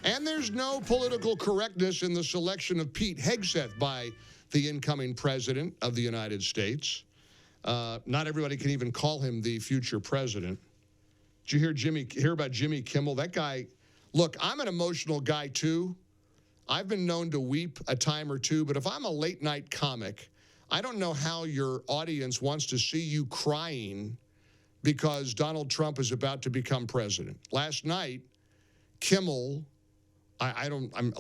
And there's no political correctness in the selection of Pete Hegseth by the incoming president of the United States. Not everybody can even call him the future president. Did you hear about Jimmy Kimmel? That guy, look, I'm an emotional guy too. I've been known to weep a time or two, but if I'm a late night comic, I don't know how your audience wants to see you crying because Donald Trump is about to become president. Last night, Kimmel,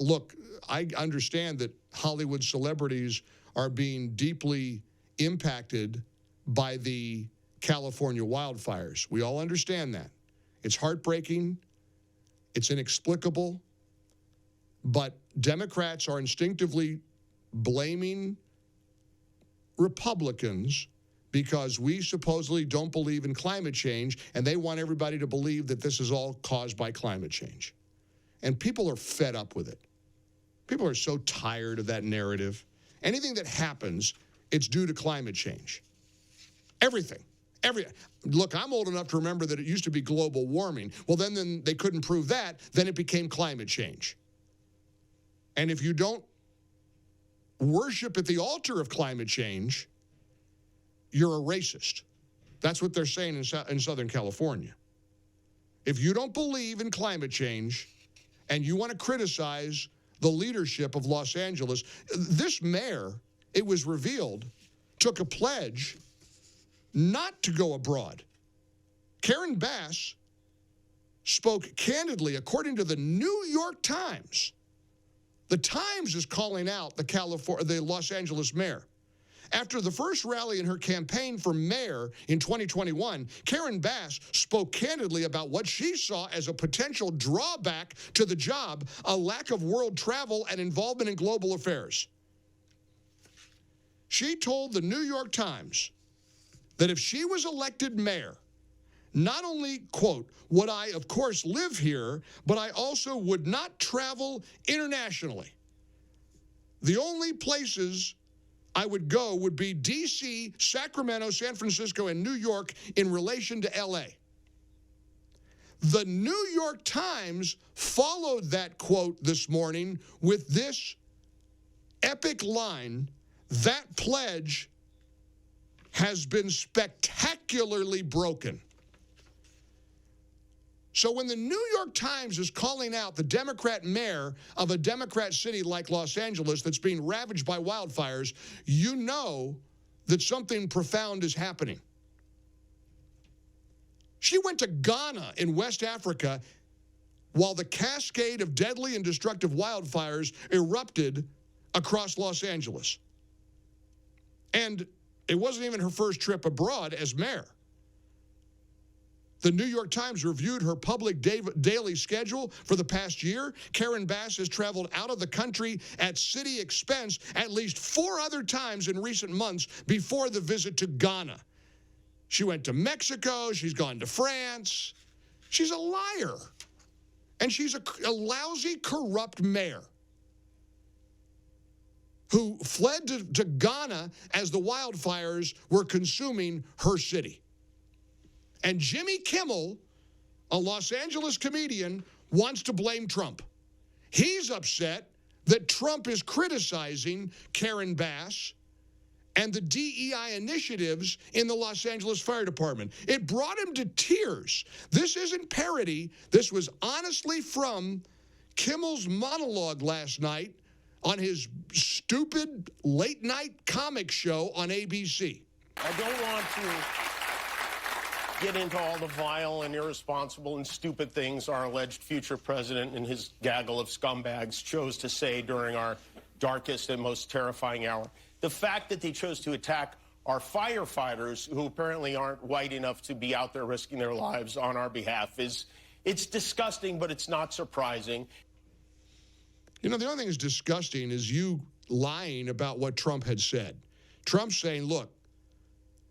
look, I understand that Hollywood celebrities are being deeply impacted by the California wildfires. We all understand that. It's heartbreaking. It's inexplicable. But Democrats are instinctively blaming Republicans because we supposedly don't believe in climate change, and they want everybody to believe that this is all caused by climate change. And people are fed up with it. People are so tired of that narrative. Anything that happens, it's due to climate change. Everything. Look, I'm old enough to remember that it used to be global warming. Well, then they couldn't prove that. Then it became climate change. And if you don't worship at the altar of climate change, you're a racist. That's what they're saying in Southern California. If you don't believe in climate change and you want to criticize the leadership of Los Angeles, this mayor, it was revealed, took a pledge not to go abroad. Karen Bass spoke candidly, according to the New York Times. The Times is calling out the Los Angeles mayor. After the first rally in her campaign for mayor in 2021, Karen Bass spoke candidly about what she saw as a potential drawback to the job, a lack of world travel and involvement in global affairs. She told the New York Times that if she was elected mayor, not only, quote, would I, of course, live here, but I also would not travel internationally. The only places I would go would be D.C., Sacramento, San Francisco, and New York in relation to L.A. The New York Times followed that quote this morning with this epic line: that pledge has been spectacularly broken. So when the New York Times is calling out the Democrat mayor of a Democrat city like Los Angeles that's being ravaged by wildfires, you know that something profound is happening. She went to Ghana in West Africa while the cascade of deadly and destructive wildfires erupted across Los Angeles. And it wasn't even her first trip abroad as mayor. The New York Times reviewed her public daily schedule for the past year. Karen Bass has traveled out of the country at city expense at least 4 other times in recent months before the visit to Ghana. She went to Mexico. She's gone to France. She's a liar. And she's a lousy, corrupt mayor who fled to Ghana as the wildfires were consuming her city. And Jimmy Kimmel, a Los Angeles comedian, wants to blame Trump. He's upset that Trump is criticizing Karen Bass and the DEI initiatives in the Los Angeles Fire Department. It brought him to tears. This isn't parody. This was honestly from Kimmel's monologue last night on his stupid late-night comic show on ABC. I don't want to get into all the vile and irresponsible and stupid things our alleged future president and his gaggle of scumbags chose to say during our darkest and most terrifying hour. The fact that they chose to attack our firefighters, who apparently aren't white enough to be out there risking their lives on our behalf, it's disgusting, but it's not surprising. You know, the only thing that's disgusting is you lying about what Trump had said. Trump's saying, look,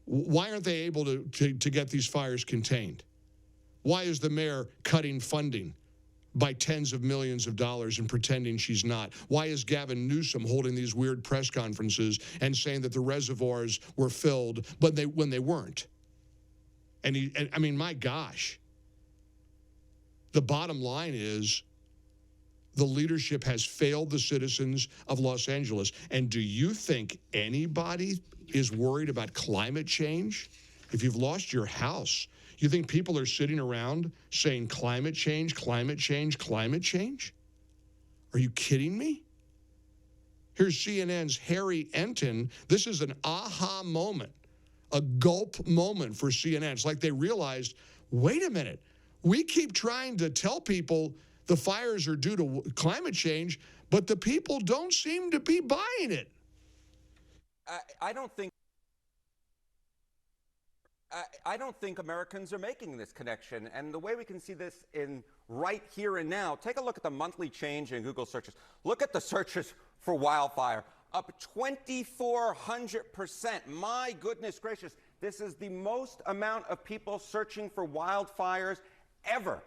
why aren't they able to get these fires contained? Why is the mayor cutting funding by tens of millions of dollars and pretending she's not? Why is Gavin Newsom holding these weird press conferences and saying that the reservoirs were filled when they weren't? I mean, my gosh. The bottom line is the leadership has failed the citizens of Los Angeles. And do you think anybody is worried about climate change? If you've lost your house, you think people are sitting around saying climate change, climate change, climate change? Are you kidding me? Here's CNN's Harry Enton. This is an aha moment, a gulp moment for CNN. It's like they realized, wait a minute, we keep trying to tell people the fires are due to climate change, but the people don't seem to be buying it. I don't think Americans are making this connection. And the way we can see this in right here and now, take a look at the monthly change in Google searches. Look at the searches for wildfire, up 2,400%. My goodness gracious, this is the most amount of people searching for wildfires ever,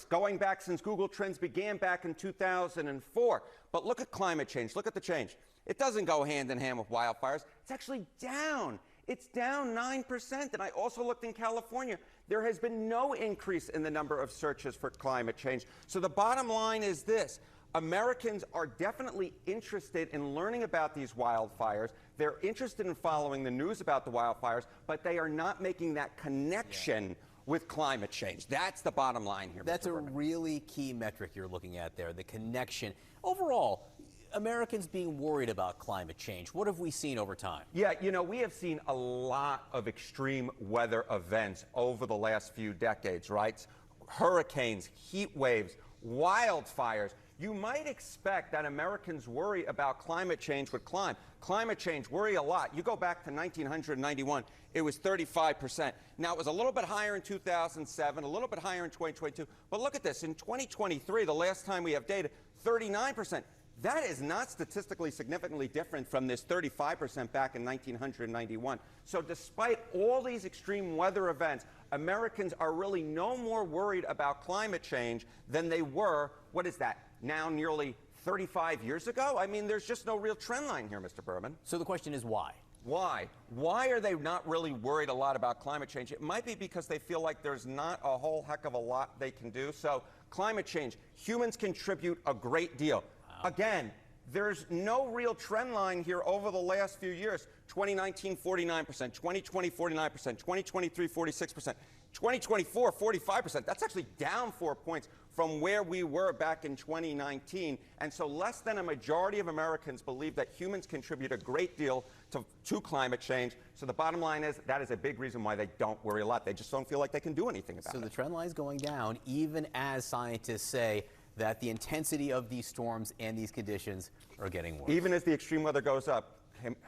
going back since Google Trends began back in 2004. But look at climate change. Look at the change. It doesn't go hand in hand with wildfires. It's actually down. It's down 9%. And I also looked in California. There has been no increase in the number of searches for climate change. So the bottom line is this. Americans are definitely interested in learning about these wildfires. They're interested in following the news about the wildfires, but they are not making that connection with climate change. That's the bottom line here. That's a really key metric you're looking at there, the connection. Overall, Americans being worried about climate change, what have we seen over time? Yeah, you know, we have seen a lot of extreme weather events over the last few decades, right? Hurricanes, heat waves, wildfires. You might expect that Americans worry about climate change would climb. Climate change, worry a lot. You go back to 1991, it was 35%. Now, it was a little bit higher in 2007, a little bit higher in 2022. But look at this. In 2023, the last time we have data, 39%. That is not statistically significantly different from this 35% back in 1991. So despite all these extreme weather events, Americans are really no more worried about climate change than they were, what is that, now nearly 35 years ago? I mean, there's just no real trend line here, Mr. Berman. So the question is why? Why? Why are they not really worried a lot about climate change? It might be because they feel like there's not a whole heck of a lot they can do. So climate change, humans contribute a great deal. Again, there's no real trend line here over the last few years. 2019, 49%, 2020, 49%, 2023, 46%, 2024, 45%. That's actually down 4 points from where we were back in 2019. And so less than a majority of Americans believe that humans contribute a great deal to climate change. So the bottom line is that is a big reason why they don't worry a lot. They just don't feel like they can do anything about it. So the trend line is going down, even as scientists say that the intensity of these storms and these conditions are getting worse. Even as the extreme weather goes up,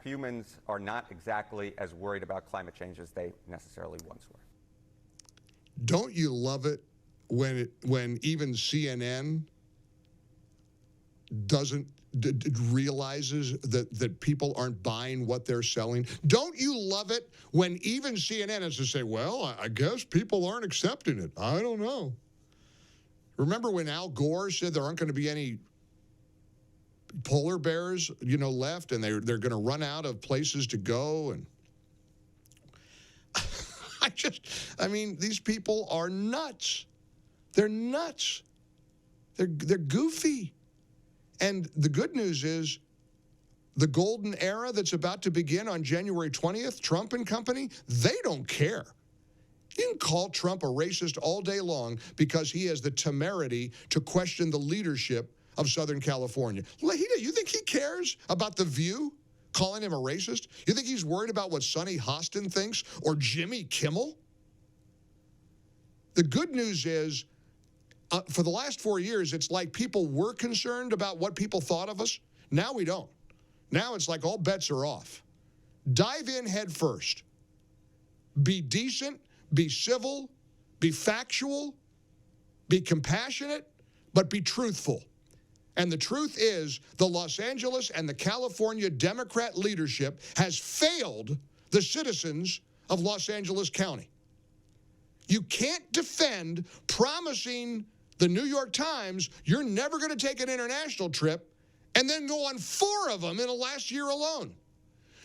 humans are not exactly as worried about climate change as they necessarily once were. Don't you love it when even CNN doesn't realizes that people aren't buying what they're selling? Don't you love it when even CNN has to say, well, I guess people aren't accepting it? I don't know. Remember when Al Gore said there aren't going to be any polar bears, left, and they're going to run out of places to go? And I mean, these people are nuts. They're nuts. They're goofy. And the good news is the golden era that's about to begin on January 20th, Trump and company, they don't care. You can call Trump a racist all day long because he has the temerity to question the leadership of Southern California. You think he cares about The View calling him a racist? You think he's worried about what Sonny Hostin thinks or Jimmy Kimmel? The good news is, for the last 4 years, it's like people were concerned about what people thought of us. Now we don't. Now it's like all bets are off. Dive in head first. Be decent. Be civil, be factual, be compassionate, but be truthful. And the truth is, the Los Angeles and the California Democrat leadership has failed the citizens of Los Angeles County. You can't defend promising the New York Times you're never going to take an international trip and then go on 4 of them in the last year alone.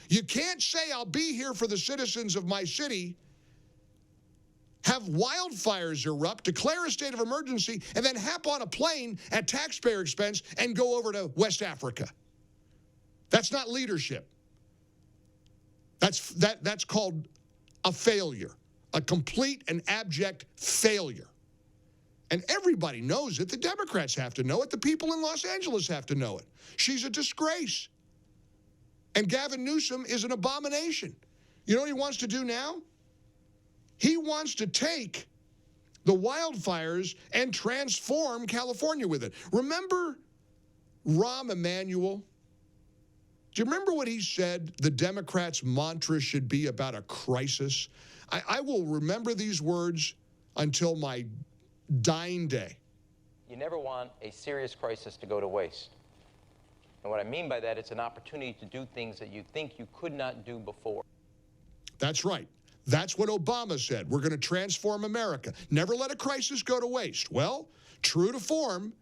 You can't say I'll be here for the citizens of my city have wildfires erupt, declare a state of emergency, and then hop on a plane at taxpayer expense and go over to West Africa. That's not leadership. That's called a failure, a complete and abject failure. And everybody knows it. The Democrats have to know it. The people in Los Angeles have to know it. She's a disgrace. And Gavin Newsom is an abomination. You know what he wants to do now? He wants to take the wildfires and transform California with it. Remember Rahm Emanuel? Do you remember what he said the Democrats' mantra should be about a crisis? I will remember these words until my dying day. You never want a serious crisis to go to waste. And what I mean by that, it's an opportunity to do things that you think you could not do before. That's right. That's what Obama said. We're going to transform America. Never let a crisis go to waste. Well, true to form,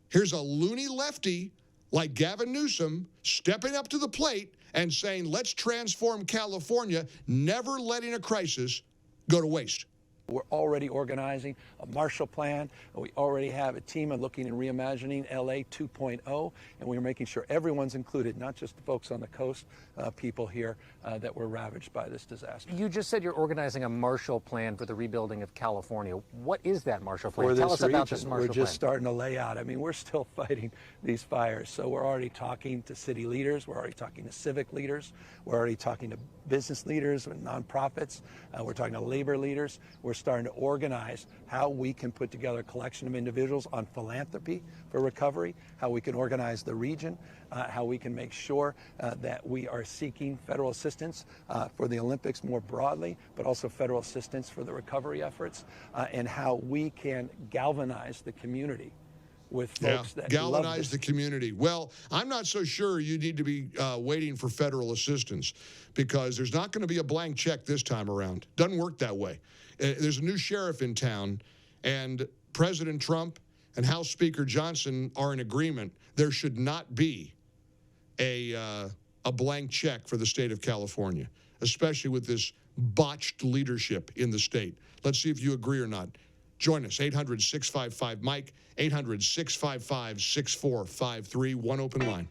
here's a loony lefty like Gavin Newsom stepping up to the plate and saying, let's transform California, never letting a crisis go to waste. We're already organizing a Marshall Plan. We already have a team looking and reimagining LA 2.0, and we're making sure everyone's included, not just the folks on the coast, people here that were ravaged by this disaster. You just said you're organizing a Marshall Plan for the rebuilding of California. What is that Marshall Plan? For Tell this us about region, this Marshall we're Plan. just starting to lay out. I mean, we're still fighting these fires, so we're already talking to city leaders. We're already talking to civic leaders. We're already talking to business leaders and nonprofits. We're talking to labor leaders. We're starting to organize how we can put together a collection of individuals on philanthropy for recovery, how we can organize the region, how we can make sure that we are seeking federal assistance for the Olympics more broadly, but also federal assistance for the recovery efforts, and how we can galvanize the community with folks that galvanize the community. Well, I'm not so sure you need to be waiting for federal assistance, because there's not going to be a blank check this time around. Doesn't work that way. There's a new sheriff in town, and President Trump and House Speaker Johnson are in agreement. There should not be a blank check for the state of California, especially with this botched leadership in the state. Let's see if you agree or not. Join us, 800-655-MIKE, 800-655-6453, one open line.